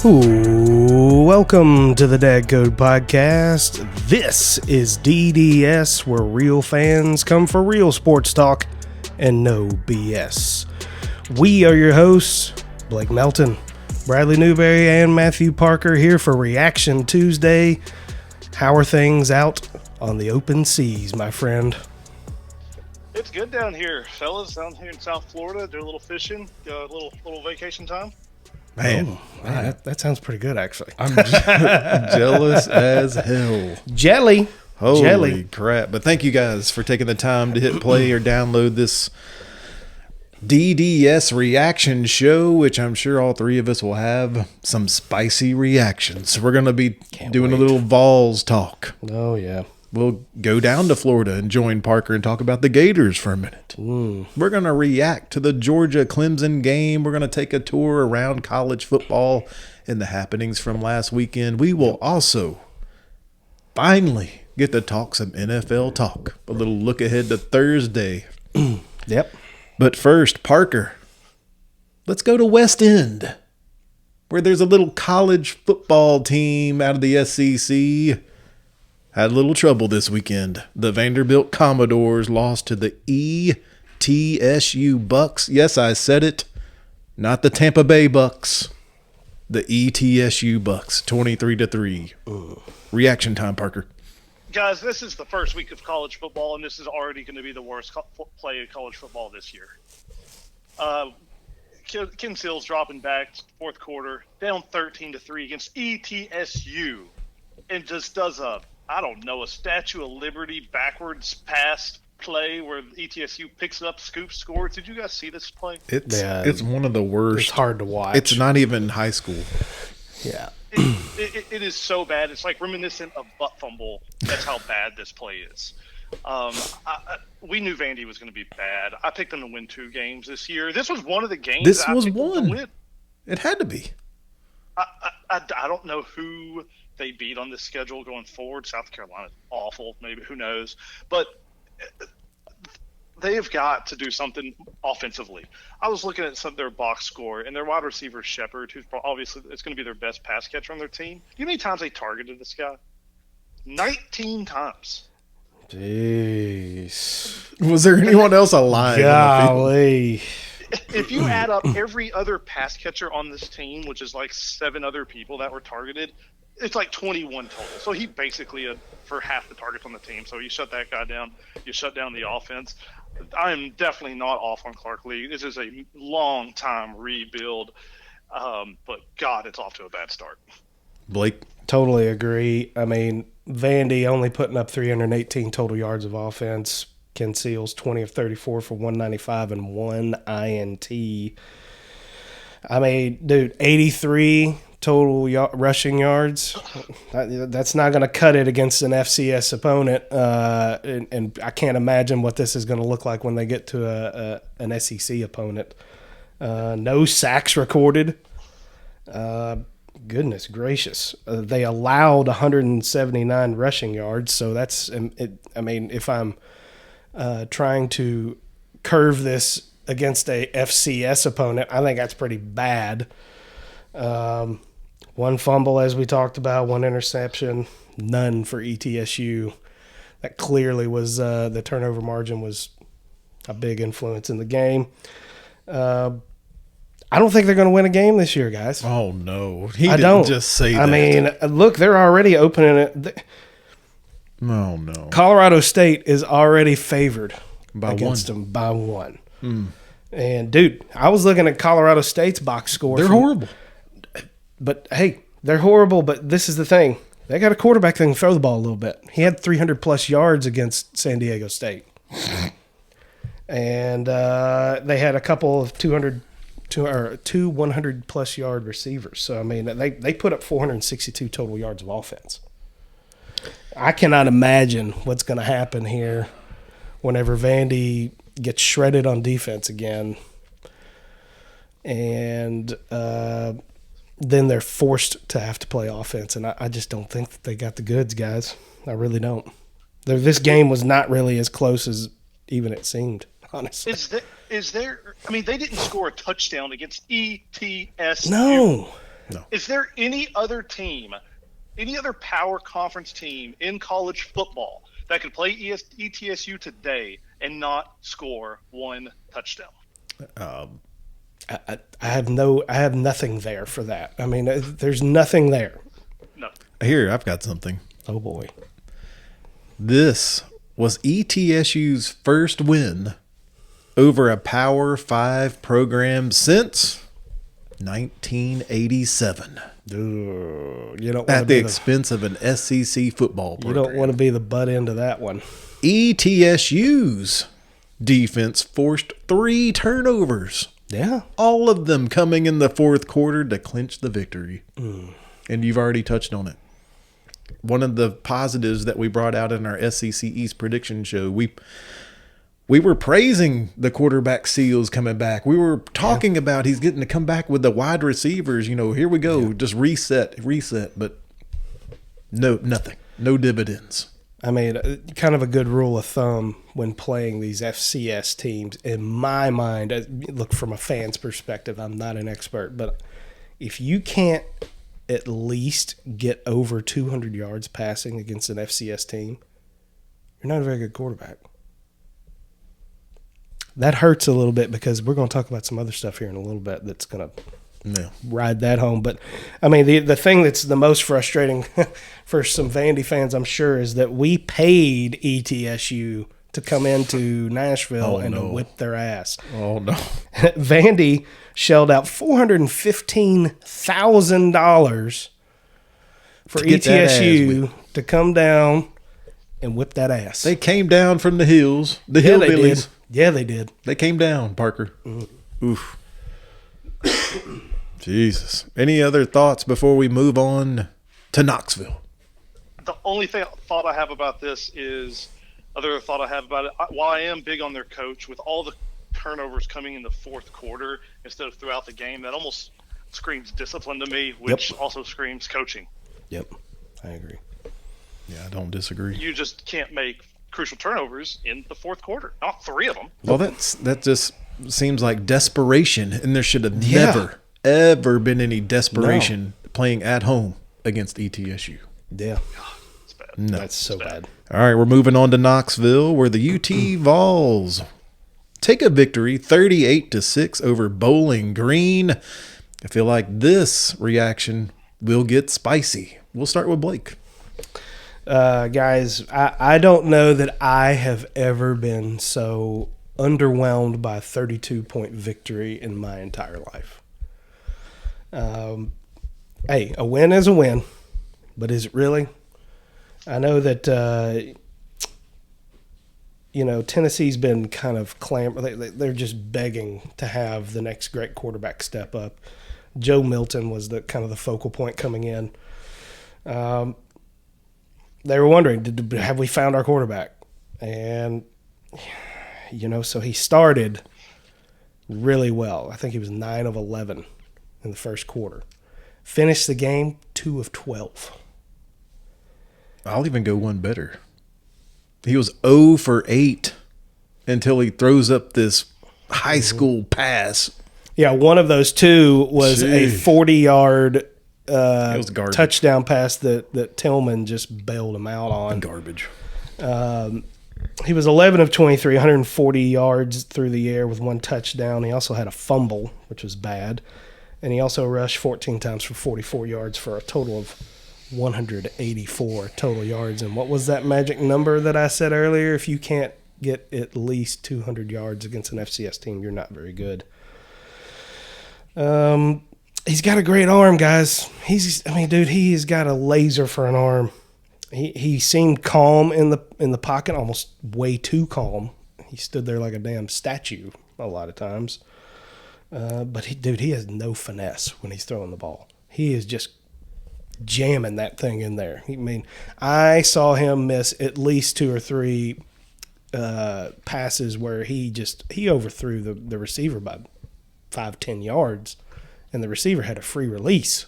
Ooh, welcome to the Dad Code Podcast. This is DDS, where real fans come for real sports talk and no BS. We are your hosts, Blake Melton, Bradley Newberry, and Matthew Parker, here for Reaction Tuesday. How are things out on the open seas, my friend? It's good down here, fellas. Down here in South Florida, do a little fishing, a little vacation time. Man, that sounds pretty good, actually. I'm jealous as hell. Jelly. Holy crap. But thank you guys for taking the time to hit play or download this DDS reaction show, which I'm sure all three of us will have some spicy reactions. We're going to be doing a little Vols talk. Oh, yeah. We'll go down to Florida and join Parker and talk about the Gators for a minute. We're going to react to the Georgia-Clemson game. We're going to take a tour around college football and the happenings from last weekend. We will also finally get to talk some NFL talk. A little look ahead to Thursday. Yep. But first, Parker, let's go to West End, where there's a little college football team out of the SEC. Had a little trouble this weekend. The Vanderbilt Commodores lost to the ETSU Bucks. Yes, I said it. Not the Tampa Bay Bucks. The ETSU Bucks, 23-3. Reaction time, Parker. Guys, this is the first week of college football, and this is already going to be the worst play of college football this year. Ken Seals dropping back fourth quarter, down 13-3 against ETSU, and just does a Statue of Liberty backwards pass play where ETSU picks it up, scoops, scores. Did you guys see this play? It's one of the worst. It's hard to watch. It's not even high school. Yeah. It is so bad. It's like reminiscent of butt fumble. That's how bad this play is. We knew Vandy was going to be bad. I picked them to win 2 games this year. This was one of the games This I was picked them to one. win. It had to be. I don't know who they beat on this schedule going forward. South Carolina's awful. Maybe, who knows? But they have got to do something offensively. I was looking at some of their box score, and their wide receiver, Shepard, who's obviously it's going to be their best pass catcher on their team. You know how many times they targeted this guy? 19 times. Jeez. Was there anyone else alive? Golly. If you add up every other pass catcher on this team, which is like 7 other people that were targeted, it's like 21 total. So he basically for half the targets on the team. So you shut that guy down, you shut down the offense. I am definitely not off on Clark Lee. This is a long time rebuild, but God, it's off to a bad start. Blake? Totally agree. I mean, Vandy only putting up 318 total yards of offense. Ken Seals, 20 of 34 for 195 and 1 INT. I mean, dude, 83 total rushing yards. That's not going to cut it against an FCS opponent. And I can't imagine what this is going to look like when they get to an SEC opponent. No sacks recorded. Goodness gracious. They allowed 179 rushing yards. So that's, I mean, if I'm trying to curve this against a FCS opponent, I think that's pretty bad. 1 fumble, as we talked about, 1 interception, none for ETSU. That clearly was the turnover margin was a big influence in the game. I don't think they're going to win a game this year, guys. Oh, no. I don't just say that. I mean, look, they're already opening it. Oh, no. Colorado State is already favored against 1. them by 1. And, dude, I was looking at Colorado State's box score. They're horrible. But, hey, they're horrible, but this is the thing. They got a quarterback that can throw the ball a little bit. He had 300-plus yards against San Diego State. And they had a couple of 2 100-plus yard receivers. So, I mean, they put up 462 total yards of offense. I cannot imagine what's going to happen here whenever Vandy gets shredded on defense again. And then they're forced to have to play offense. And I just don't think that they got the goods, guys. I really don't. This game was not really as close as even it seemed, honestly. Is there? I mean, they didn't score a touchdown against ETSU. No. No. Is there any other team, any other power conference team in college football that could play ETSU today and not score one touchdown? I have nothing there for that. I mean, there's nothing there. No. Here, I've got something. Oh boy. This was ETSU's first win over a Power 5 program since 1987. You don't At the expense of an SEC football program. You don't want to be the butt end of that one. ETSU's defense forced 3 turnovers. Yeah. All of them coming in the fourth quarter to clinch the victory. And you've already touched on it. One of the positives that we brought out in our SEC East prediction show, we were praising the quarterback Seals coming back. We were talking about he's getting to come back with the wide receivers. You know, here we go, just reset. But no, nothing, no dividends. I mean, kind of a good rule of thumb when playing these FCS teams, in my mind, look, from a fan's perspective, I'm not an expert, but if you can't at least get over 200 yards passing against an FCS team, you're not a very good quarterback. That hurts a little bit because we're going to talk about some other stuff here in a little bit that's going to ride that home. But, I mean, the thing that's the most frustrating for some Vandy fans, I'm sure, is that we paid ETSU to come into Nashville to whip their ass. Oh, no. Vandy shelled out $415,000 for ETSU to come down and whip that ass. They came down from the hills, the hillbillies. Yeah, they did. They came down, Parker. Oof. Jesus. Any other thoughts before we move on to Knoxville? The only thought I have about this is, while I am big on their coach, with all the turnovers coming in the fourth quarter instead of throughout the game, that almost screams discipline to me, which also screams coaching. Yep, I agree. Yeah, I don't disagree. You just can't make crucial turnovers in the fourth quarter. Not 3 of them. Well, that just seems like desperation, and there should have never, ever been any desperation playing at home against ETSU. Yeah. It's bad. No. That's so bad. All right, we're moving on to Knoxville, where the UT Vols take a victory 38-6 over Bowling Green. I feel like this reaction will get spicy. We'll start with Blake. Guys, I don't know that I have ever been so underwhelmed by a 32-point victory in my entire life. Hey, a win is a win, but is it really? I know that, Tennessee's been kind of they're just begging to have the next great quarterback step up. Joe Milton was the kind of the focal point coming in. They were wondering, have we found our quarterback? And, so he started really well. I think he was 9 of 11 in the first quarter. Finished the game 2 of 12. I'll even go one better. He was 0 for 8 until he throws up this high school pass. Yeah, one of those 2 was a 40-yard touchdown pass that Tillman just bailed him out on. Garbage. He was 11 of 23, 140 yards through the air with 1 touchdown. He also had a fumble, which was bad. And he also rushed 14 times for 44 yards for a total of 184 total yards. And what was that magic number that I said earlier? If you can't get at least 200 yards against an FCS team, you're not very good. He's got a great arm, guys. He has got a laser for an arm. He seemed calm in the pocket, almost way too calm. He stood there like a damn statue a lot of times. But he has no finesse when he's throwing the ball. He is just jamming that thing in there. I saw him miss at least 2 or 3 passes where he overthrew the receiver by 5-10 yards, and the receiver had a free release.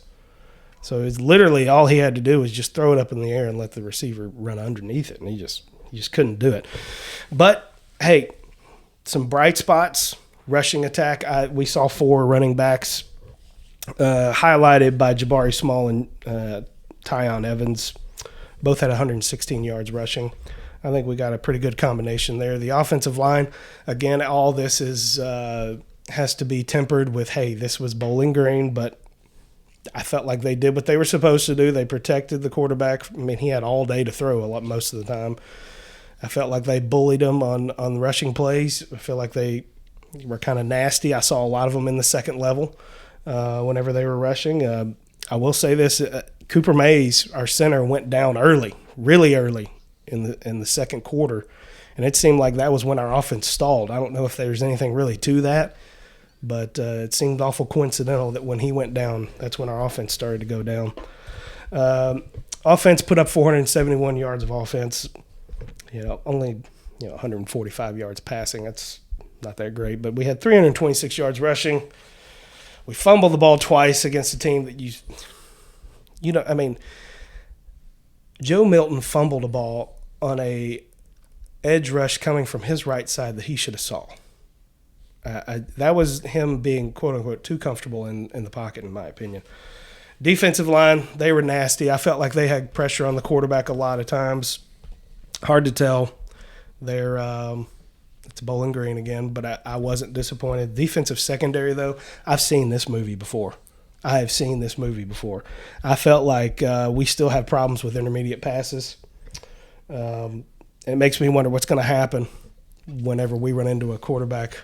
So it's literally all he had to do was just throw it up in the air and let the receiver run underneath it, and he just couldn't do it. But hey, some bright spots. Rushing attack. We saw 4 running backs highlighted by Jabari Small and Tyon Evans. Both had 116 yards rushing. I think we got a pretty good combination there. The offensive line, again, all this is has to be tempered with, hey, this was Bowling Green, but I felt like they did what they were supposed to do. They protected the quarterback. I mean, he had all day to throw most of the time. I felt like they bullied him on rushing plays. I feel like they were kind of nasty. I saw a lot of them in the second level whenever they were rushing. I will say this, Cooper Mays, our center, went down early, really early in the second quarter, and it seemed like that was when our offense stalled. I don't know if there's anything really to that, but it seemed awful coincidental that when he went down, that's when our offense started to go down. Offense put up 471 yards of offense, only 145 yards passing. That's not that great, but we had 326 yards rushing. We fumbled the ball twice against a team that Joe Milton fumbled a ball on a edge rush coming from his right side that he should have saw. That was him being, quote-unquote, too comfortable in the pocket, in my opinion. Defensive line, they were nasty. I felt like they had pressure on the quarterback a lot of times. Hard to tell. It's Bowling Green again, but I wasn't disappointed. Defensive secondary, though, I've seen this movie before. I felt like we still have problems with intermediate passes. It makes me wonder what's going to happen whenever we run into a quarterback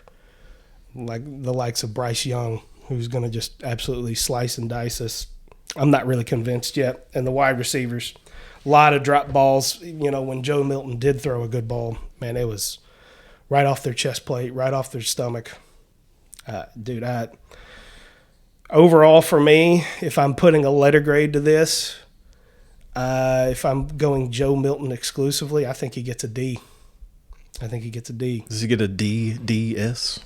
like the likes of Bryce Young, who's going to just absolutely slice and dice us. I'm not really convinced yet. And the wide receivers, a lot of drop balls. When Joe Milton did throw a good ball, man, it was right off their chest plate, right off their stomach. Overall, for me, if I'm putting a letter grade to this, if I'm going Joe Milton exclusively, I think he gets a D. Does he get a DDS?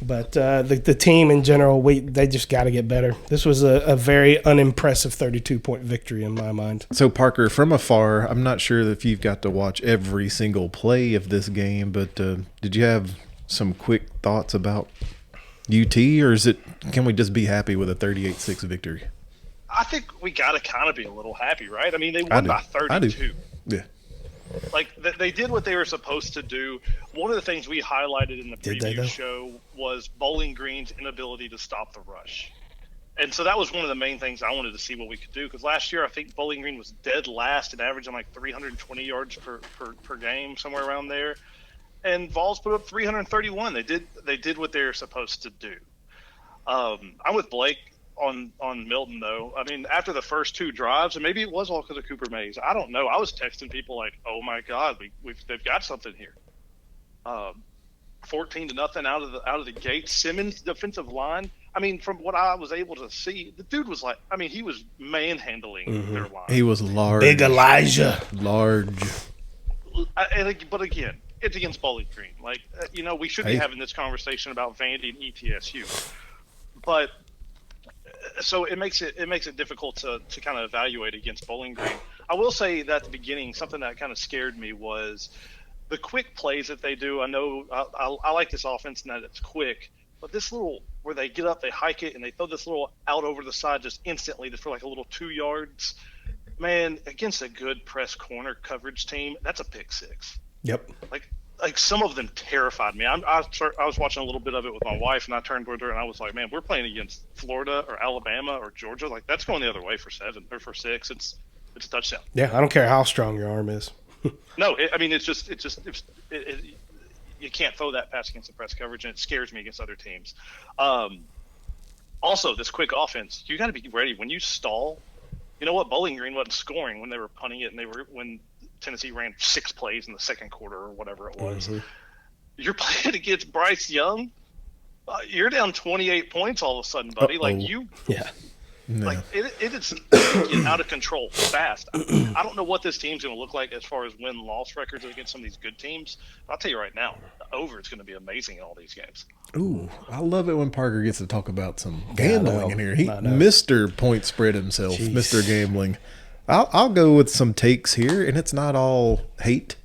But the team in general, they just got to get better. This was a very unimpressive 32-point victory in my mind. So, Parker, from afar, I'm not sure if you've got to watch every single play of this game, but did you have some quick thoughts about UT, or can we just be happy with a 38-6 victory? I think we got to kind of be a little happy, right? I mean, they won by 32. I do. Yeah. Like, they did what they were supposed to do. One of the things we highlighted in the preview show was Bowling Green's inability to stop the rush. And so that was one of the main things I wanted to see what we could do, because last year I think Bowling Green was dead last and averaging like 320 yards per game, somewhere around there. And Vols put up 331. They did what they were supposed to do. I'm with Blake on Milton, though. I mean, after the first two drives, and maybe it was all because of Cooper Mays. I don't know. I was texting people like, "Oh my God, they've got something here." 14-0 out of the gate. Simmons' defensive line. I mean, from what I was able to see, the dude was like, he was manhandling their line. He was large. Big Elijah. Large. But again, it's against Bowling Green. Like, we should be having this conversation about Vandy and ETSU. But so it makes it difficult to kind of evaluate against Bowling Green. I will say that at the beginning, something that kind of scared me was the quick plays that they do. I know I like this offense and that it's quick, but this little where they get up, they hike it, and they throw this little out over the side just instantly for like a little 2 yards. Man, against a good press corner coverage team, that's a pick six. Yep. Like some of them terrified me. I was watching a little bit of it with my wife, and I turned toward her and I was like, "Man, we're playing against Florida or Alabama or Georgia. Like that's going the other way for 7 or for 6. It's a touchdown." Yeah, I don't care how strong your arm is. No, you can't throw that pass against the press coverage, and it scares me against other teams. Also, this quick offense, you got to be ready when you stall. You know what? Bowling Green wasn't scoring when they were punting it, and when Tennessee ran 6 plays in the second quarter or whatever it was. Mm-hmm. You're playing against Bryce Young. You're down 28 points all of a sudden, buddy. Yeah. No. Like it is getting out of control fast. I don't know what this team's going to look like as far as win-loss records against some of these good teams. But I'll tell you right now, the over is going to be amazing in all these games. Ooh, I love it when Parker gets to talk about some gambling in here. He Mr. Point Spread himself, Jeez. Mr. Gambling. I'll go with some takes here, and it's not all hate.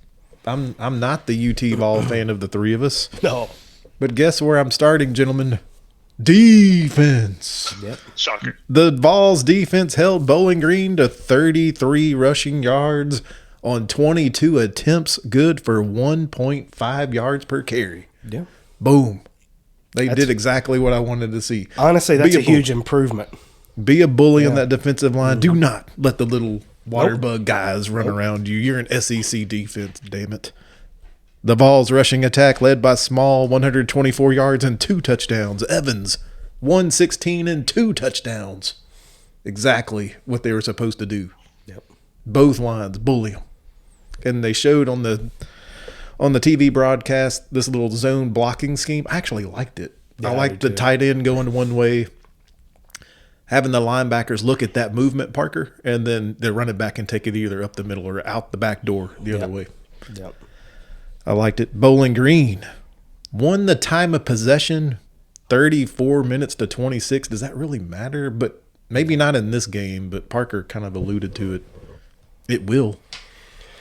I'm not the UT Vol fan of the three of us. No. But guess where I'm starting, gentlemen? Defense. Yep. Shocker. The Vols defense held Bowling Green to 33 rushing yards on 22 attempts, good for 1.5 yards per carry. Yeah. Boom. They did exactly what I wanted to see. Honestly, that's Be a huge improvement. Be a bully on Yeah. that defensive line. Do not let the little water bug guys run around you. You're an SEC defense, damn it. The Vols rushing attack led by Small, 124 yards and 2 touchdowns. Evans, 116 and 2 touchdowns. Exactly what they were supposed to do. Yep. Both lines, bully them. And they showed on the TV broadcast this little zone blocking scheme. I actually liked it. Yeah, I liked the tight end going one way, having the linebackers look at that movement, Parker, and then they run it back and take it either up the middle or out the back door the other way. Yep. I liked it. Bowling Green won the time of possession, 34 minutes to 26. Does that really matter? But maybe not in this game, but Parker kind of alluded to it. It will.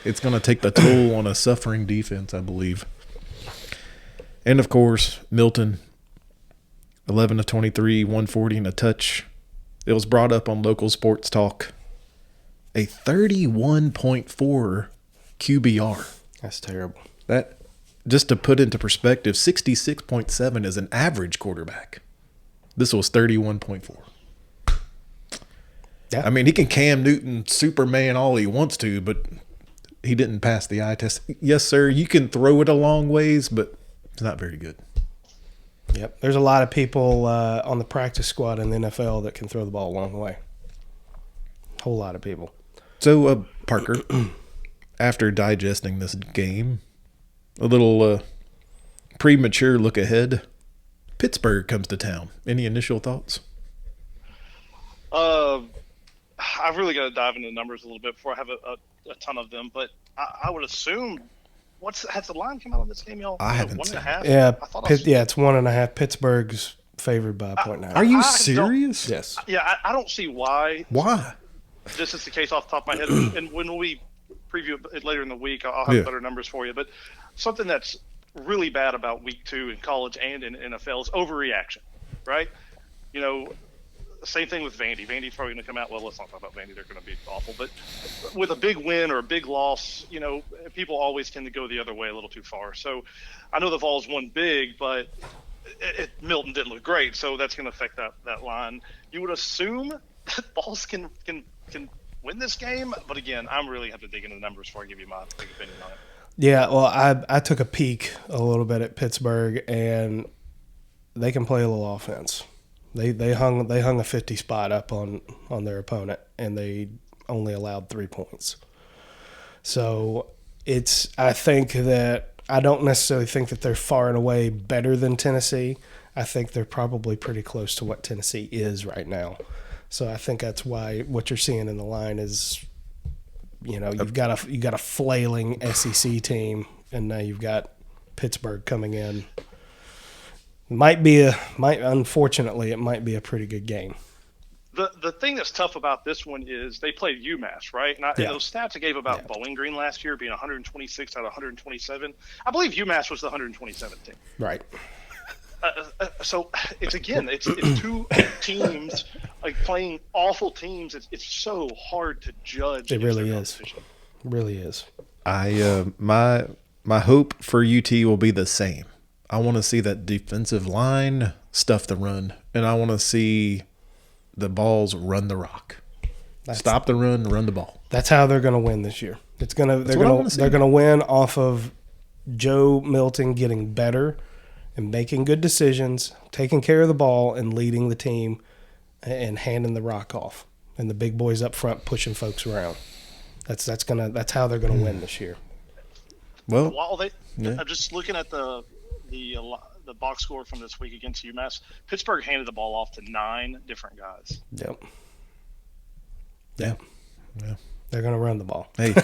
It's going to take the toll on a suffering defense, I believe. And, of course, Milton, 11 to 23, 140 and a touch. It was brought up on local sports talk. A 31.4 QBR. That's terrible. That, just to put into perspective, 66.7 is an average quarterback. This was 31.4. Yeah. I mean, he can Cam Newton Superman all he wants to, but he didn't pass the eye test. Yes, sir, you can throw it a long ways, but it's not very good. Yep. There's a lot of people on the practice squad in the NFL that can throw the ball a long way. A whole lot of people. So, Parker, after digesting this game, a little premature look ahead. Pittsburgh comes to town. Any initial thoughts? I've really got to dive into the numbers a little bit before I have a ton of them, but I would assume has the line come out on this game, y'all? I haven't 1.5? Yeah. I thought It's 1.5. Pittsburgh's favored by a point and a half. Are you I serious? Yes. Yeah, I don't see why Why? this is the case off the top of my head. And when we preview it later in the week, I'll have better numbers for you. But something that's really bad about week 2 in college and in NFL is overreaction, right? You know, same thing with Vandy. Vandy's probably going to come out. Well, let's not talk about Vandy. They're going to be awful. But with a big win or a big loss, you know, people always tend to go the other way a little too far. So I know the Vols won big, but Milton didn't look great. So that's going to affect that line. You would assume that Vols can win this game. But again, I'm really have to dig into the numbers before I give you my big opinion on it. Yeah, well, I took a peek a little bit at Pittsburgh, and they can play a little offense. They hung a 50 spot up on their opponent, and they only allowed 3 points. So I don't necessarily think that they're far and away better than Tennessee. I think they're probably pretty close to what Tennessee is right now. So I think that's why what you're seeing in the line is, you know, you've got a flailing SEC team, and now you've got Pittsburgh coming in. Unfortunately, it might be a pretty good game. The thing that's tough about this one is they played UMass, right? And those stats I gave about Bowling Green last year being 126 out of 127, I believe UMass was the 127th team. Right. So it's two teams like playing awful teams. It's so hard to judge. It really is. Really is. My hope for UT will be the same. I want to see that defensive line stuff the run, and I want to see the Vols run the rock. Stop the run, run the ball. That's how they're going to win this year. They're going to win off of Joe Milton getting better and making good decisions, taking care of the ball, and leading the team and handing the rock off, and the big boys up front pushing folks around. That's how they're going to win this year. Well, I'm just looking at the box score from this week against UMass. Pittsburgh handed the ball off to 9 different guys. Yep. Yeah. They're going to run the ball. Hey,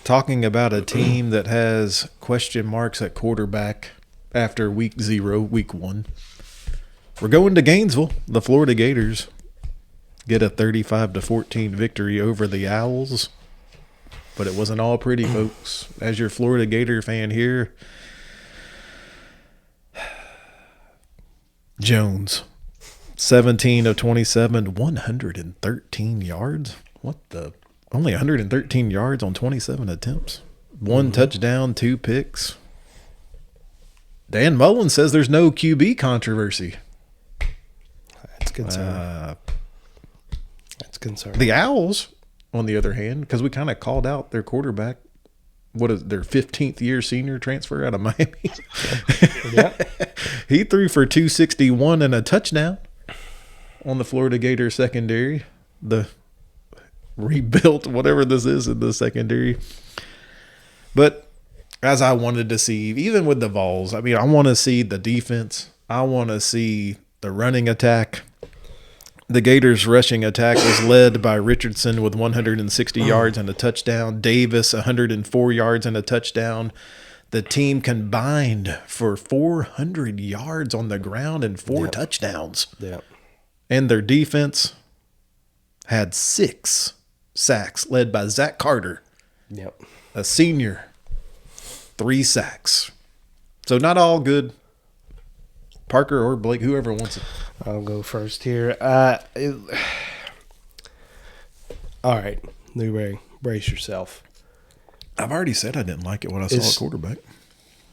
talking about a team that has question marks at quarterback after week 0, week 1. We're going to Gainesville. The Florida Gators get a 35-14 victory over the Owls. But it wasn't all pretty, folks. As your Florida Gator fan here, Jones, 17 of 27, 113 yards. What the? Only 113 yards on 27 attempts. One touchdown, 2 picks. Dan Mullen says there's no QB controversy. That's concerning. That's concerning. The Owls, on the other hand, because we kind of called out their quarterback, what is their 15th year senior transfer out of Miami? Yeah. He threw for 261 and a touchdown on the Florida Gators secondary. The rebuilt, whatever this is in the secondary. But as I wanted to see, even with the Vols, I mean, I want to see the defense. I want to see the running attack. The Gators' rushing attack was led by Richardson with 160 yards and a touchdown. Davis, 104 yards and a touchdown. The team combined for 400 yards on the ground and 4 touchdowns. Yeah. And their defense had 6 sacks, led by Zach Carter, Yep. a senior, 3 sacks. So not all good. Parker or Blake, whoever wants it. I'll go first here. All right, Newberry, brace yourself. I've already said I didn't like it when I saw a quarterback.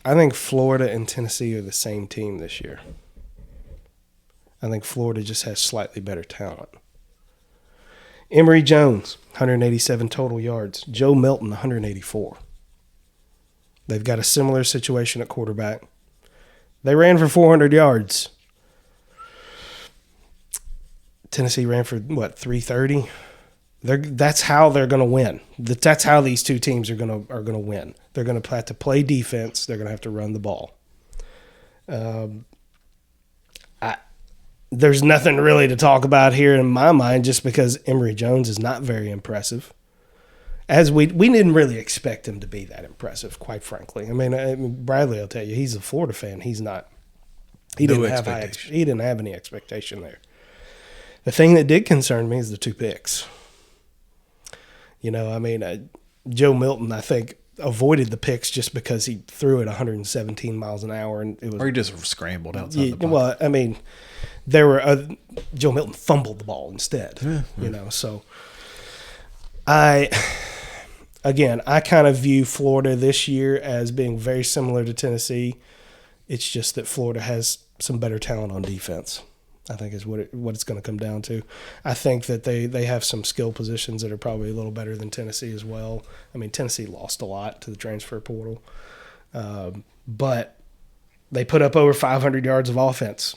I think Florida and Tennessee are the same team this year. I think Florida just has slightly better talent. Emory Jones, 187 total yards. Joe Milton, 184. They've got a similar situation at quarterback. They ran for 400 yards. Tennessee ran for, 330? That's how they're going to win. That's how these two teams are going to win. They're going to have to play defense. They're going to have to run the ball. There's nothing really to talk about here in my mind just because Emory Jones is not very impressive. As we didn't really expect him to be that impressive, quite frankly. I mean, Bradley will tell you, he's a Florida fan. He's not. He didn't have any expectation there. The thing that did concern me is the 2 picks. Joe Milton, I think, avoided the picks just because he threw it 117 miles an hour, and it was. Or he just scrambled outside the pocket. Well, I mean, there were Joe Milton fumbled the ball instead. Yeah. So I kind of view Florida this year as being very similar to Tennessee. It's just that Florida has some better talent on defense, I think is what it's going to come down to. I think that they have some skill positions that are probably a little better than Tennessee as well. I mean, Tennessee lost a lot to the transfer portal. But they put up over 500 yards of offense.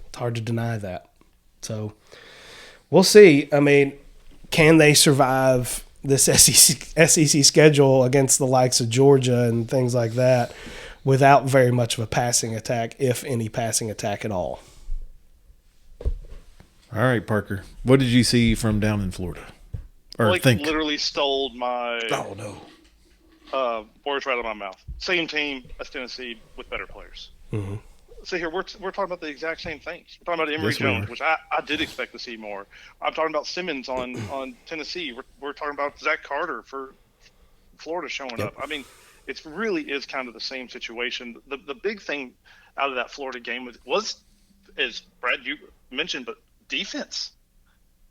It's hard to deny that. So we'll see. I mean, can they survive this SEC schedule against the likes of Georgia and things like that without very much of a passing attack, if any passing attack at all? All right, Parker. What did you see from down in Florida? Literally stole my words right out of my mouth. Same team as Tennessee with better players. Mm-hmm. So here we're talking about the exact same things. We're talking about Emory Jones, which I did expect to see more. I'm talking about Simmons on Tennessee. We're talking about Zach Carter for Florida showing up. I mean, it really is kind of the same situation. The big thing out of that Florida game was, as Brad, you mentioned, but defense.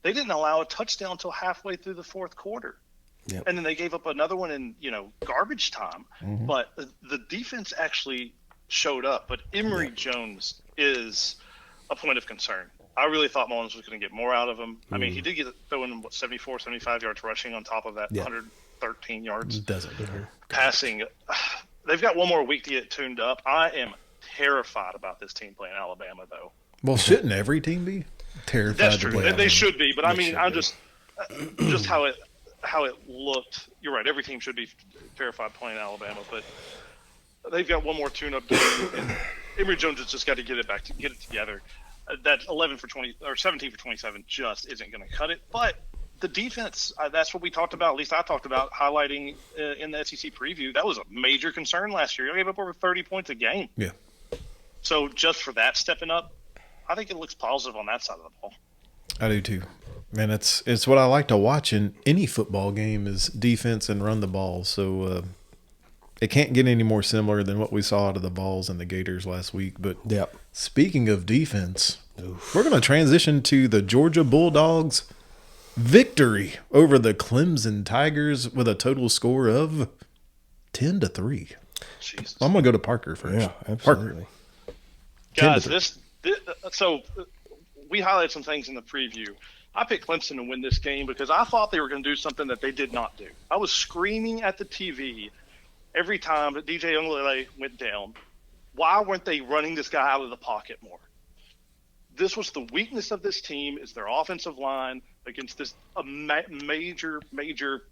They didn't allow a touchdown until halfway through the fourth quarter. Yep. And then they gave up another one in, garbage time. Mm-hmm. But the defense actually showed up. But Emory Jones is a point of concern. I really thought Mullins was going to get more out of him. I mean, he did get throwing 74, 75 yards rushing on top of that 113 yards. Doesn't matter. Passing. They've got one more week to get tuned up. I am terrified about this team playing Alabama, though. Well, shouldn't every team be terrified? That's true. They should be, but I mean, I'm just how it looked. You're right. Every team should be terrified playing Alabama, but they've got one more tune-up game, and Emory Jones has just got to get it together. That 11 for 20 or 17 for 27 just isn't going to cut it. But the defense, that's what we talked about. At least I talked about highlighting in the SEC preview. That was a major concern last year. They gave up over 30 points a game. Yeah. So just for that stepping up, I think it looks positive on that side of the ball. I do too. Man, it's what I like to watch in any football game is defense and run the ball. So it can't get any more similar than what we saw out of the Vols and the Gators last week. But speaking of defense, We're going to transition to the Georgia Bulldogs victory over the Clemson Tigers with a total score of 10-3. Jesus. I'm going to go to Parker first. Yeah, absolutely. Guys, so we highlighted some things in the preview. I picked Clemson to win this game because I thought they were going to do something that they did not do. I was screaming at the TV every time that DJ Uiagalelei went down. Why weren't they running this guy out of the pocket more? This was the weakness of this team, is their offensive line against this major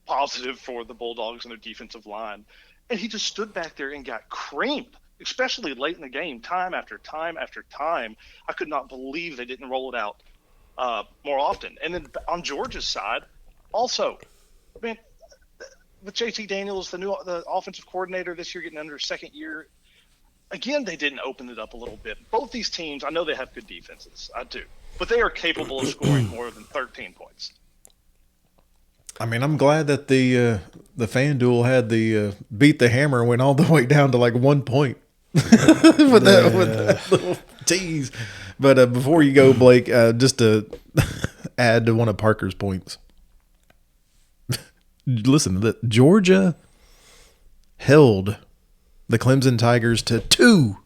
positive for the Bulldogs and their defensive line. And he just stood back there and got creamed, especially late in the game, time after time after time. I could not believe they didn't roll it out more often. And then on Georgia's side, also, man, with JT Daniels, the offensive coordinator this year, getting under his second year, again, they didn't open it up a little bit. Both these teams, I know they have good defenses. I do. But they are capable of scoring more than 13 points. I mean, I'm glad that the FanDuel had the beat the hammer went all the way down to like 1 point with that little tease. But before you go, Blake, just to add to one of Parker's points. Listen, Georgia held the Clemson Tigers to 2.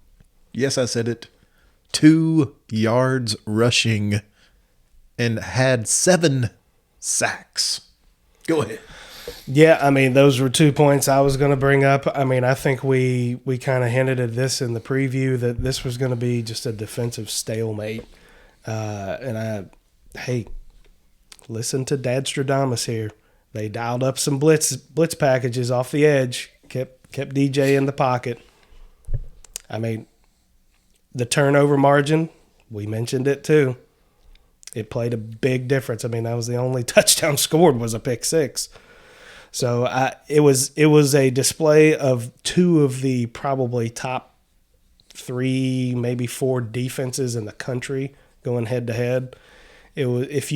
Yes, I said it. 2 yards rushing and had 7 sacks. Go ahead. Yeah, I mean, those were 2 points I was going to bring up. I mean, I think we kind of hinted at this in the preview that this was going to be just a defensive stalemate. Hey, listen to Dad Stradamus here. They dialed up some blitz packages off the edge, kept DJ in the pocket. I mean, the turnover margin, we mentioned it too. It played a big difference. I mean, that was the only touchdown scored was a pick six. So it was a display of 2 of the probably top 3, maybe 4 defenses in the country going head to head. It was if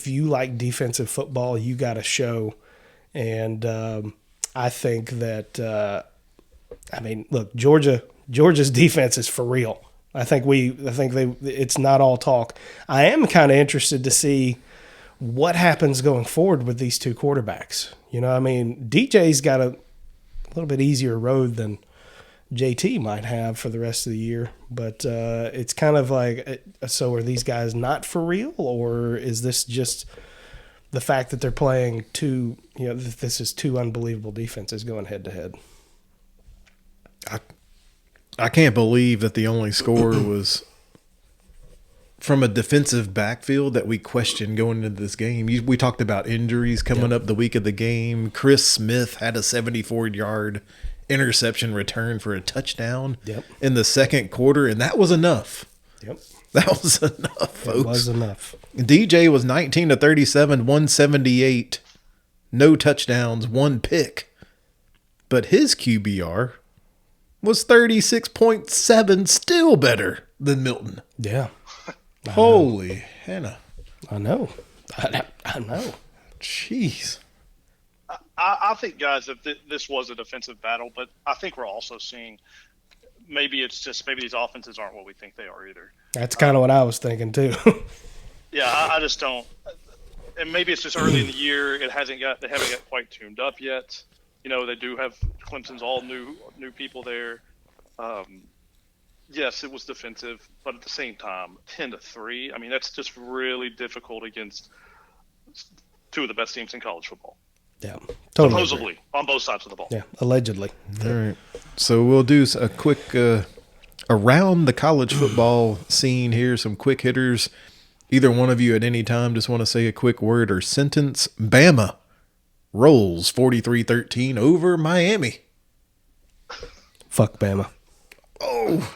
you like defensive football, you got to show. And I think that I mean, look, Georgia's defense is for real. I think it's not all talk. I am kind of interested to see what happens going forward with these 2 quarterbacks. You know, I mean, DJ's got a little bit easier road than JT might have for the rest of the year, but it's kind of like, so are these guys not for real, or is this just the fact that they're playing 2, you know, this is 2 unbelievable defenses going head to head? I can't believe that the only score was from a defensive backfield that we questioned going into this game. We talked about injuries coming up the week of the game. Chris Smith had a 74-yard interception return for a touchdown in the second quarter, and that was enough. Yep. That was enough, folks. It was enough. DJ was 19 to 37, 178, no touchdowns, 1 pick. But his QBR was 36.7, still better than Milton. Yeah. Holy Hannah. I know. I know. Jeez. I think, guys, that this was a defensive battle, but I think we're also seeing maybe these offenses aren't what we think they are either. That's kind of what I was thinking too. Yeah, I just don't. And maybe it's just early in the year. They haven't got quite tuned up yet. You know, they do have Clemson's all new people there. Yes, it was defensive, but at the same time, 10-3. I mean, that's just really difficult against 2 of the best teams in college football. Yeah, totally. Supposedly, agree. On both sides of the ball. Yeah, allegedly. All right. So we'll do a quick around the college football scene here, some quick hitters. Either one of you at any time just want to say a quick word or sentence. Bama rolls 43-13 over Miami. Fuck Bama. Oh.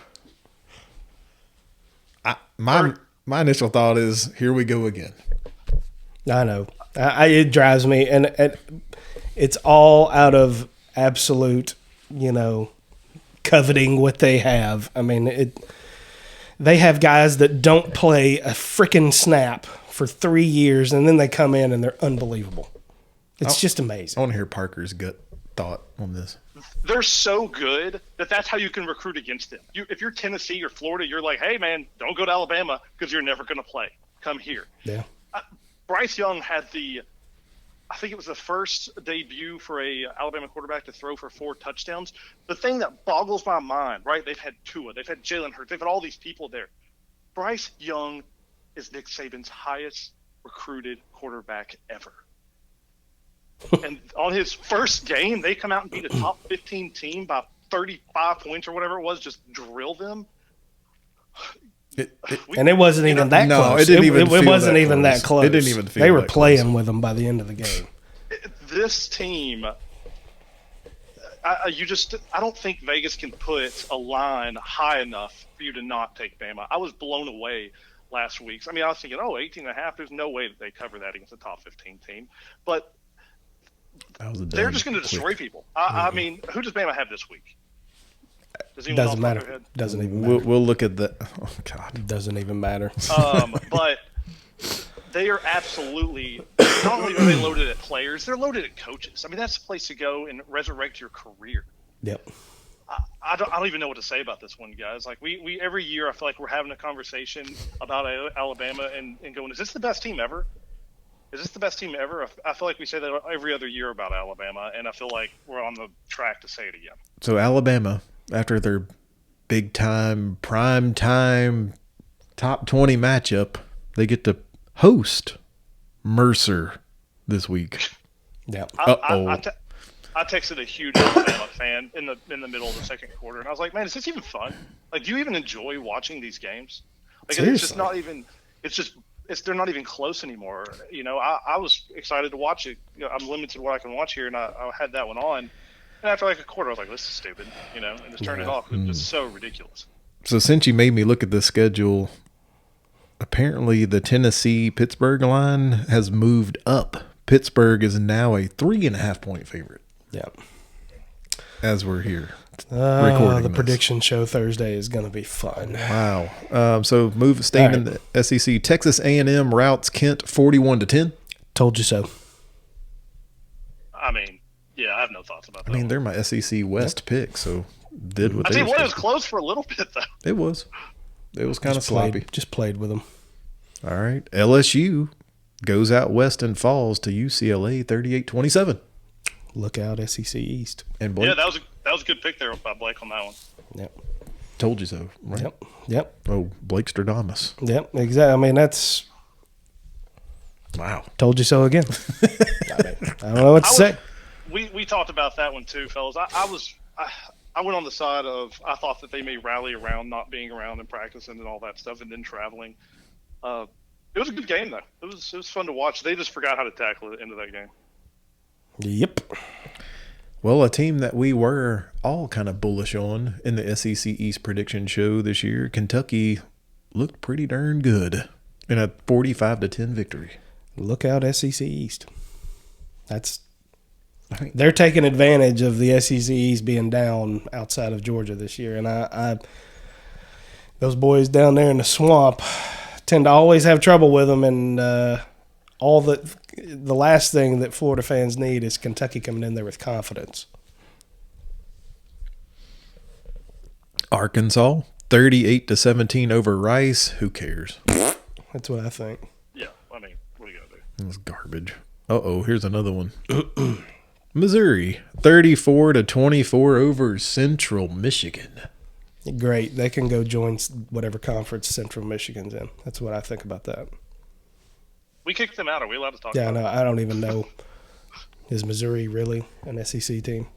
My initial thought is, here we go again. I know. It drives me, and it's all out of absolute, you know, coveting what they have. I mean, they have guys that don't play a freaking snap for 3 years, and then they come in and they're unbelievable. It's just amazing. I want to hear Parker's gut thought on this. they're so good that's how you can recruit against them. If you're Tennessee or Florida, you're like, hey, man, don't go to Alabama because you're never going to play. Come here. Yeah. Bryce Young had I think it was the first debut for a Alabama quarterback to throw for 4 touchdowns. The thing that boggles my mind, right? They've had Tua, they've had Jalen Hurts, they've had all these people there. Bryce Young is Nick Saban's highest recruited quarterback ever. And on his first game, they come out and beat a top 15 team by 35 points or whatever it was, just drill them. And it wasn't even that close. No, it didn't even feel it wasn't that even close. that close. It didn't even feel They were that playing close. with them by the end of the game. This team, I don't think Vegas can put a line high enough for you to not take Bama. I was blown away last week. I mean, I was thinking, 18.5, there's no way that they cover that against a top 15 team. But they're just going to destroy people. I mean, who does Bama have this week? Doesn't matter. Doesn't even matter. We'll look at the. Oh God. Doesn't even matter. But they are absolutely not only are they loaded at players, they're loaded at coaches. I mean, that's the place to go and resurrect your career. Yep. I don't even know what to say about this one, guys. Like we every year, I feel like we're having a conversation about Alabama and going, is this the best team ever? Is this the best team ever? I feel like we say that every other year about Alabama, and I feel like we're on the track to say it again. So Alabama, after their big time, prime time, top 20 matchup, they get to host Mercer this week. Yeah. I texted a huge Alabama fan in the middle of the second quarter, and I was like, "Man, is this even fun? Like, do you even enjoy watching these games? Like, Seriously. it's just not even. They're not even close anymore. You know, I was excited to watch it. You know, I'm limited to what I can watch here, and I had that one on. And after like a quarter, I was like, "This is stupid," you know, and just turned it off. It was just so ridiculous. So since you made me look at the schedule, apparently the Tennessee-Pittsburgh line has moved up. Pittsburgh is now a 3.5-point favorite. Yeah. As we're here recording the this. prediction show Thursday is going to be fun. Wow. So staying in the SEC, Texas A&M routes Kent 41-10. Told you so. I mean, yeah, I have no thoughts about that. I mean, they're my SEC West pick, so did what I they tell you were what, it was supposed close for a little bit though. to. It was kind of sloppy. Just played with them. All right. LSU goes out west and falls to UCLA 38-27. Look out, SEC East. And Blake, Yeah, that was a good pick there by Blake on that one. Yep. told you so, right? Yep. Oh, Blake Stradamus. Yep. Exactly. I mean, that's Wow. told you so again. I don't know what to say. We talked about that one too, fellas. I went on the side of I thought that they may rally around not being around and practicing and all that stuff, and then traveling. It was a good game though. It was fun to watch. They just forgot how to tackle it into that game. Yep. Well, a team that we were all kind of bullish on in the SEC East prediction show this year, Kentucky, looked pretty darn good in a 45-10 victory. Look out, SEC East. They're taking advantage of the SEC East being down outside of Georgia this year, and those boys down there in the swamp tend to always have trouble with them, and the last thing that Florida fans need is Kentucky coming in there with confidence. Arkansas, 38-17 over Rice. Who cares? That's what I think. Yeah, I mean, what are you gonna do? It was garbage. Here's another one. Missouri, 34-24 over Central Michigan. Great. They can go join whatever conference Central Michigan's in. That's what I think about that. We kicked them out. Are we allowed to talk Yeah, about no, I don't even know. Is Missouri really an SEC team?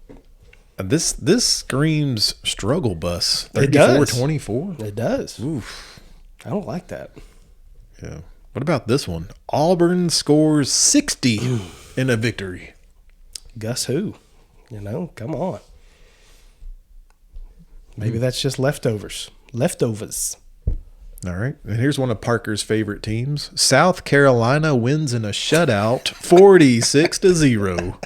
This screams struggle bus. It does. 34-24. It does. Oof. I don't like that. Yeah. What about this one? Auburn scores 60 in a victory. Gus who? Come on. Maybe that's just leftovers. Leftovers. All right. And here's one of Parker's favorite teams. South Carolina wins in a shutout 46-0.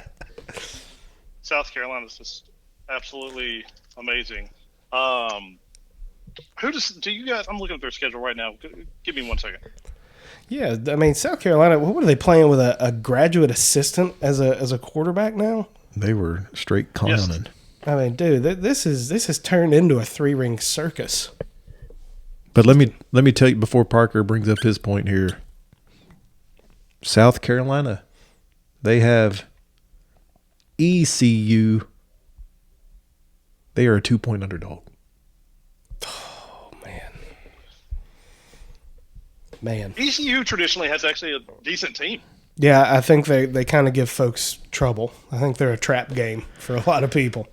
South Carolina's just absolutely amazing. Do you guys? I'm looking at their schedule right now. Give me 1 second. Yeah, I mean, South Carolina, what are they playing with, a graduate assistant as a quarterback now? They were straight clowning. I mean, dude, this has turned into a 3-ring circus. But let me tell you before Parker brings up his point here. South Carolina, they have ECU. They are a 2-point underdog. Oh, man. ECU traditionally has actually a decent team. Yeah, I think they kind of give folks trouble. I think they're a trap game for a lot of people.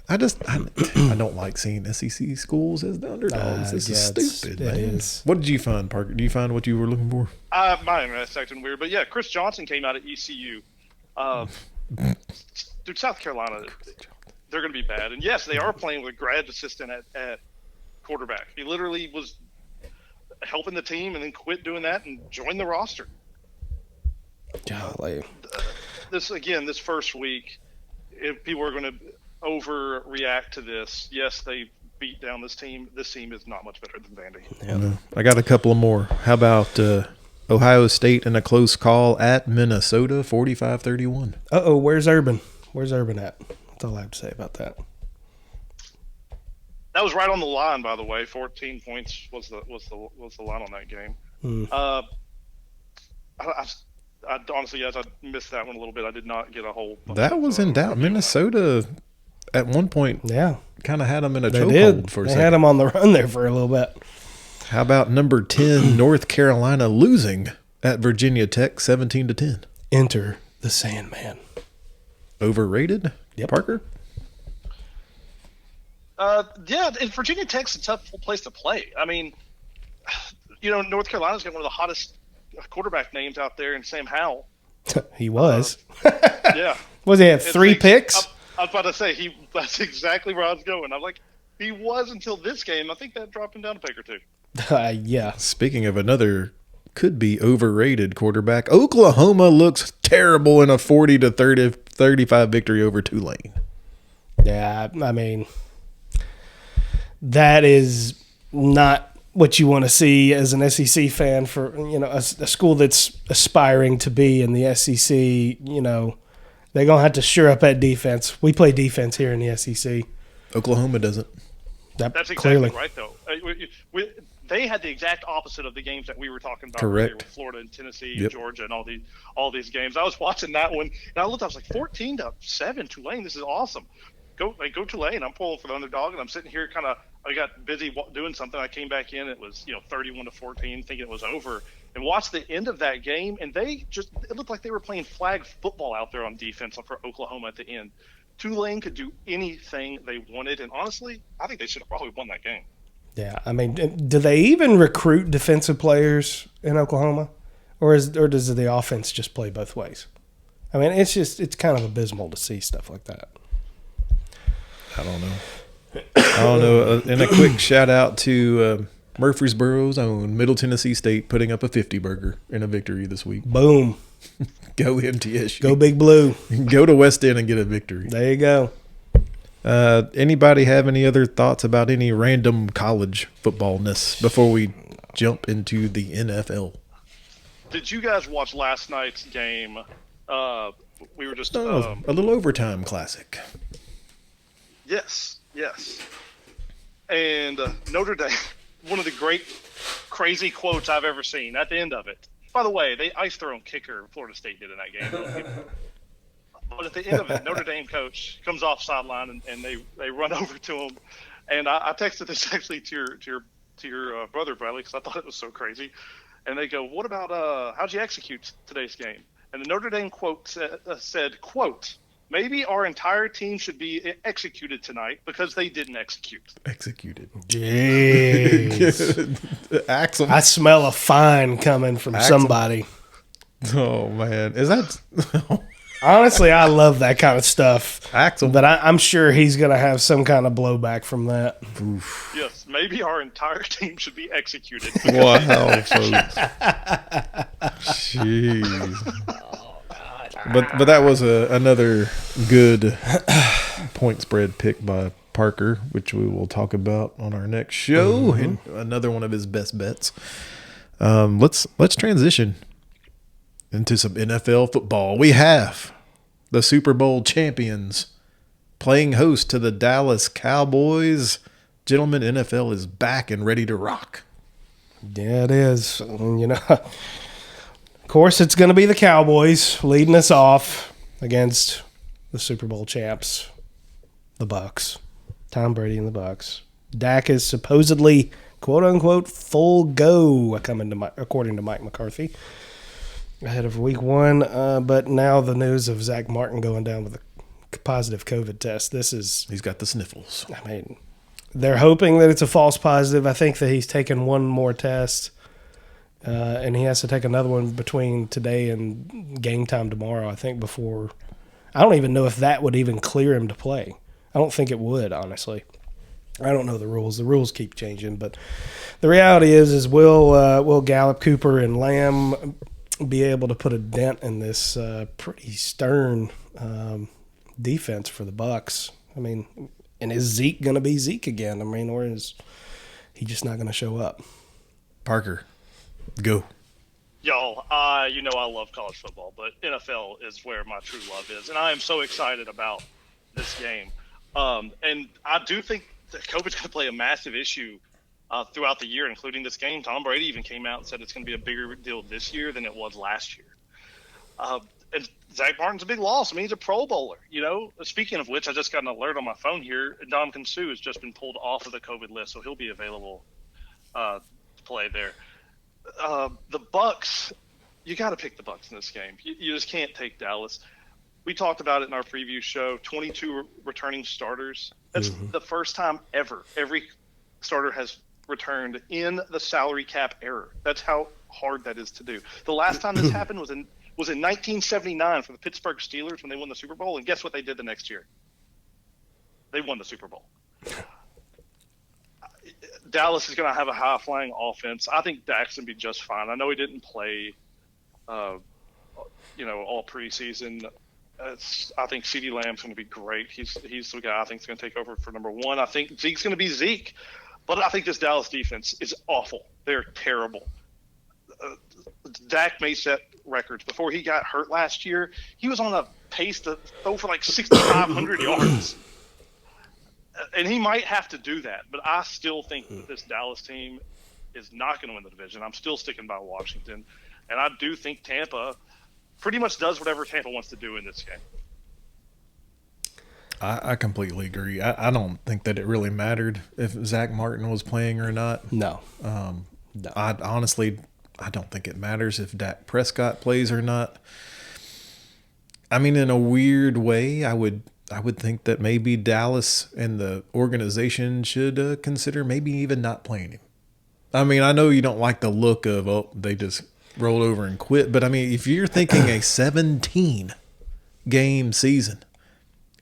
I don't like seeing SEC schools as the underdogs. This is stupid, man. Is. What did you find, Parker? Do you find what you were looking for? My internet's acting weird, but yeah, Chris Johnson came out at ECU. Dude, South Carolina, they're going to be bad. And yes, they are playing with a grad assistant at quarterback. He literally was helping the team and then quit doing that and joined the roster. Golly. This first week, if people are going to overreact to this, yes, they beat down this team. This team is not much better than Vandy. Yeah. I got a couple of more. How about Ohio State in a close call at Minnesota, 45-31? Where's Urban? Where's Urban at? That's all I have to say about that. That was right on the line, by the way. 14 points was the line on that game. I honestly, guys, I missed that one a little bit. I did not get a whole. That was in doubt. Minnesota, at one point, kind of had them in a chokehold for a second. They had them on the run there for a little bit. How about number 10, North Carolina losing at Virginia Tech, 17-10? Enter the Sandman. Overrated? Yep. Parker? Yeah, and Virginia Tech's a tough place to play. I mean, North Carolina's got one of the hottest quarterback names out there in Sam Howell. He was. Yeah. Was he have 3 picks? I was about to say, that's exactly where I was going. I'm like, he was until this game. I think that dropped him down a pick or two. Yeah. Speaking of another could be overrated quarterback, Oklahoma looks terrible in a 40-35 victory over Tulane. Yeah, I mean, that is not what you want to see as an SEC fan for, a school that's aspiring to be in the SEC. They're going to have to shore up that defense. We play defense here in the SEC. Oklahoma doesn't. That's exactly right, though. They had the exact opposite of the games that we were talking about earlier with Florida and Tennessee and Georgia and all these games. I was watching that one, and I looked. I was like, 14-7 Tulane. This is awesome. Go Tulane. I'm pulling for the underdog, and I'm sitting here I got busy doing something. I came back in. It was 31-14, thinking it was over, and watched the end of that game. And it looked like they were playing flag football out there on defense for Oklahoma at the end. Tulane could do anything they wanted, and honestly, I think they should have probably won that game. Yeah, I mean, do they even recruit defensive players in Oklahoma, or does the offense just play both ways? I mean, it's kind of abysmal to see stuff like that. I don't know. And a quick shout out to Murfreesboro's own Middle Tennessee State putting up a 50-burger in a victory this week. Boom. Go MTSU. Go Big Blue. Go to West End and get a victory. There you go. Anybody have any other thoughts about any random college footballness before we jump into the NFL? Did you guys watch last night's game? We were just a little overtime classic. Yes. And Notre Dame, one of the great, crazy quotes I've ever seen at the end of it. By the way, they iced their own kicker. Florida State did in that game. But at the end of it, Notre Dame coach comes off sideline and they run over to him. And I texted this actually to your brother, Bradley, because I thought it was so crazy. And they go, "What about how'd you execute today's game?" And the Notre Dame quote said, quote, "Maybe our entire team should be executed tonight because they didn't execute." Executed. Jeez. Axel. I smell a fine coming from somebody. Oh, man. Is that... Honestly, I love that kind of stuff. Axel. But I'm sure he's going to have some kind of blowback from that. Oof. Yes, maybe our entire team should be executed. Wow, folks. Jeez. But that was another good point spread pick by Parker, which we will talk about on our next show, and another one of his best bets. Let's transition into some NFL football. We have the Super Bowl champions, playing host to the Dallas Cowboys. Gentlemen, NFL is back and ready to rock. Yeah, it is. Of course, it's going to be the Cowboys leading us off against the Super Bowl champs, the Bucs. Tom Brady and the Bucs. Dak is supposedly, quote unquote, full go, according to Mike McCarthy, ahead of Week 1. But now the news of Zach Martin going down with a positive COVID test. He's got the sniffles. I mean, they're hoping that it's a false positive. I think that he's taken one more test, and he has to take another one between today and game time tomorrow, I think, before. I don't even know if that would even clear him to play. I don't think it would, honestly. I don't know the rules. The rules keep changing, but the reality is will Gallup, Cooper, and Lamb be able to put a dent in this pretty stern defense for the Bucs? I mean, and is Zeke going to be Zeke again? I mean, or is he just not going to show up? Parker, go. Y'all, you know I love college football, but NFL is where my true love is, and I am so excited about this game. And I do think that COVID's going to play a massive issue throughout the year, including this game. Tom Brady even came out and said it's going to be a bigger deal this year than it was last year. And Zach Martin's a big loss. I mean, he's a Pro Bowler. Speaking of which, I just got an alert on my phone here. Ndamukong Suh has just been pulled off of the COVID list, so he'll be available to play there. The Bucs, you got to pick the Bucs in this game. You just can't take Dallas. We talked about it in our preview show. 22 returning starters. That's the first time ever every starter has returned in the salary cap era. That's how hard that is to do. The last time this happened was in 1979 for the Pittsburgh Steelers when they won the Super Bowl. And guess what they did the next year? They won the Super Bowl. Dallas is going to have a high-flying offense. I think Dak's going to be just fine. I know he didn't play, all preseason. I think CeeDee Lamb's going to be great. He's the guy I think is going to take over for number 1. I think Zeke's going to be Zeke. But I think this Dallas defense is awful. They're terrible. Dak may set records. Before he got hurt last year, he was on a pace to throw for like 6,500 yards. And he might have to do that. But I still think that this Dallas team is not going to win the division. I'm still sticking by Washington. And I do think Tampa pretty much does whatever Tampa wants to do in this game. I completely agree. I don't think that it really mattered if Zach Martin was playing or not. No. No. I don't think it matters if Dak Prescott plays or not. I mean, in a weird way, I would think that maybe Dallas and the organization should consider maybe even not playing him. I mean, I know you don't like the look of, they just rolled over and quit. But, I mean, if you're thinking a 17-game season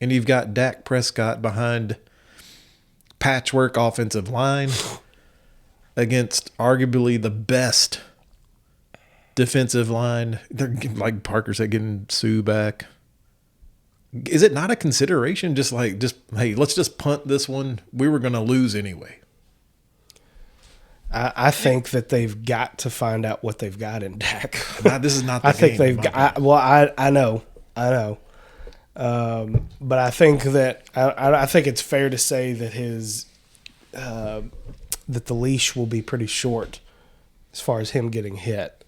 and you've got Dak Prescott behind patchwork offensive line against arguably the best defensive line, they're like Parker said, getting Sue back. Is it not a consideration? Hey, let's just punt this one. We were going to lose anyway. I think that they've got to find out what they've got in Dak. This is not the I game. think they've got. I know. But I think that I think it's fair to say that that the leash will be pretty short as far as him getting hit.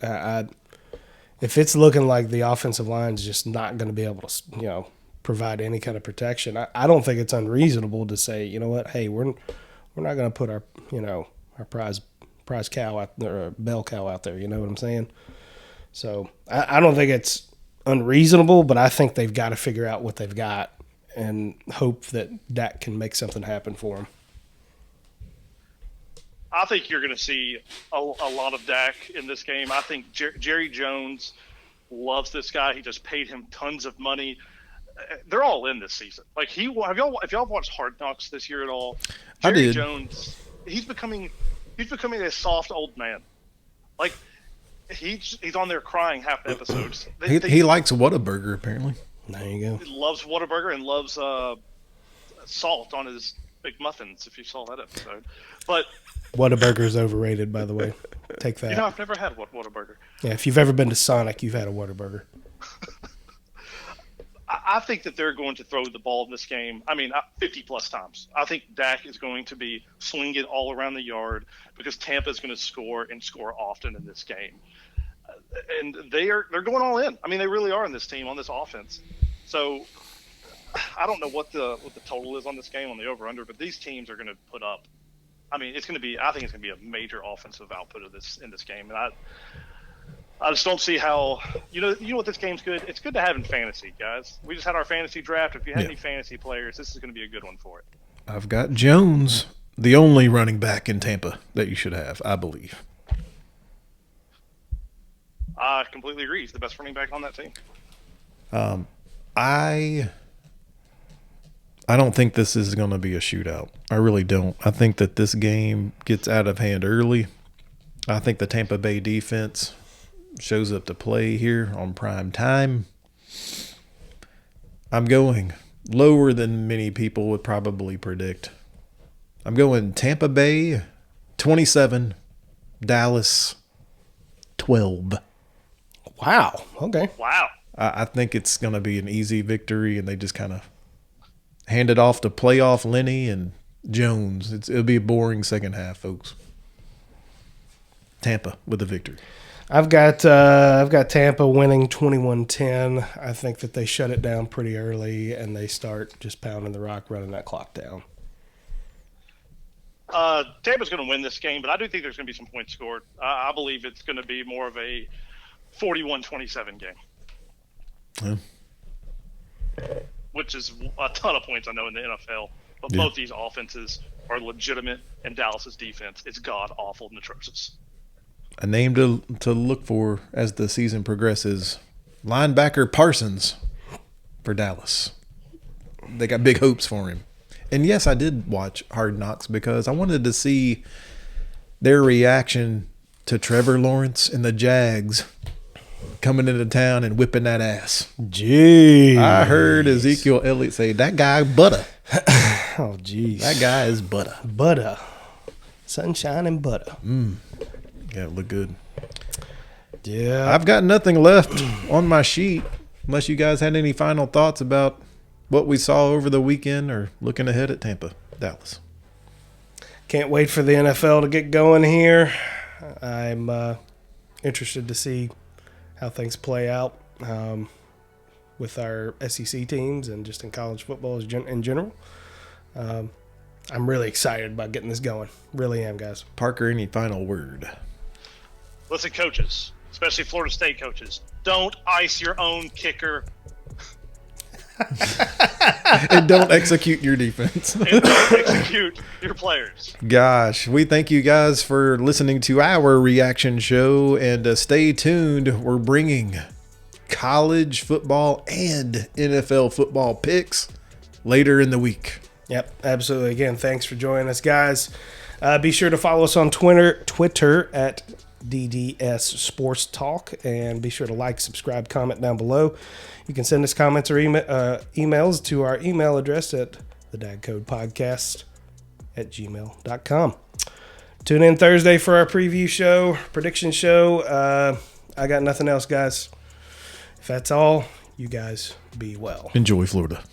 If it's looking like the offensive line's just not going to be able to, provide any kind of protection, I don't think it's unreasonable to say, you know what, hey, we're not going to put our prize cow out there, or bell cow out there. You know what I'm saying? So I don't think it's unreasonable, but I think they've got to figure out what they've got and hope that Dak can make something happen for them. I think you're going to see a lot of Dak in this game. I think Jerry Jones loves this guy. He just paid him tons of money. They're all in this season. Like if y'all watched Hard Knocks this year at all, Jerry Jones, he's becoming a soft old man. Like he's on there crying half the episodes. He likes Whataburger apparently. There you go. He loves Whataburger and loves salt on his McMuffins. If you saw that episode, but Whataburger's overrated, by the way. Take that. I've never had Whataburger. Yeah, if you've ever been to Sonic, you've had a Whataburger. I think that they're going to throw the ball in this game. 50-plus times. I think Dak is going to be swinging it all around the yard because Tampa is going to score and score often in this game. And they're going all in. They really are in this team, on this offense. So I don't know what the total is on this game on the over-under, but these teams are going to put up. I think it's going to be a major offensive output in this game. And I just don't see how you know what this game's good. It's good to have in fantasy, guys. We just had our fantasy draft. If you have any fantasy players, this is going to be a good one for it. I've got Jones, the only running back in Tampa that you should have, I believe. I completely agree. He's the best running back on that team. I don't think this is going to be a shootout. I really don't. I think that this game gets out of hand early. I think the Tampa Bay defense shows up to play here on prime time. I'm going lower than many people would probably predict. I'm going Tampa Bay 27, Dallas 12. Wow. Okay. Wow. I think it's going to be an easy victory, and they just kind of hand it off to playoff Lenny and Jones. It'll be a boring second half, folks. Tampa with the victory. I've got Tampa winning 21-10. I think that they shut it down pretty early and they start just pounding the rock, running that clock down. Tampa's going to win this game, but I do think there's going to be some points scored. I believe it's going to be more of a 41-27 game. Which is a ton of points, I know, in the NFL. But both these offenses are legitimate, and Dallas's defense is god-awful and atrocious. A name to look for as the season progresses, linebacker Parsons for Dallas. They got big hopes for him. And yes, I did watch Hard Knocks because I wanted to see their reaction to Trevor Lawrence and the Jags coming into town and whipping that ass. Jeez. I heard Ezekiel Elliott say, that guy butter. Oh, jeez. That guy is butter. Butter. Sunshine and butter. Yeah, it looked good. Yeah. I've got nothing left on my sheet unless you guys had any final thoughts about what we saw over the weekend or looking ahead at Tampa, Dallas. Can't wait for the NFL to get going here. I'm interested to see how things play out with our SEC teams and just in college football in general. I'm really excited about getting this going. Really am, guys. Parker, any final word? Listen, coaches, especially Florida State coaches, don't ice your own kicker. And don't execute your defense. And don't execute your players. Gosh, we thank you guys for listening to our reaction show, and stay tuned. We're bringing college football and NFL football picks later in the week. Yep, absolutely. Again, thanks for joining us, guys. Be sure to follow us on Twitter at DDS Sports Talk, and be sure to like, subscribe, comment down below. You can send us comments or emails to our email address at thedadcodepodcast@gmail.com. Tune in Thursday for our preview show, prediction show. I got nothing else, guys. If that's all, you guys be well. Enjoy Florida.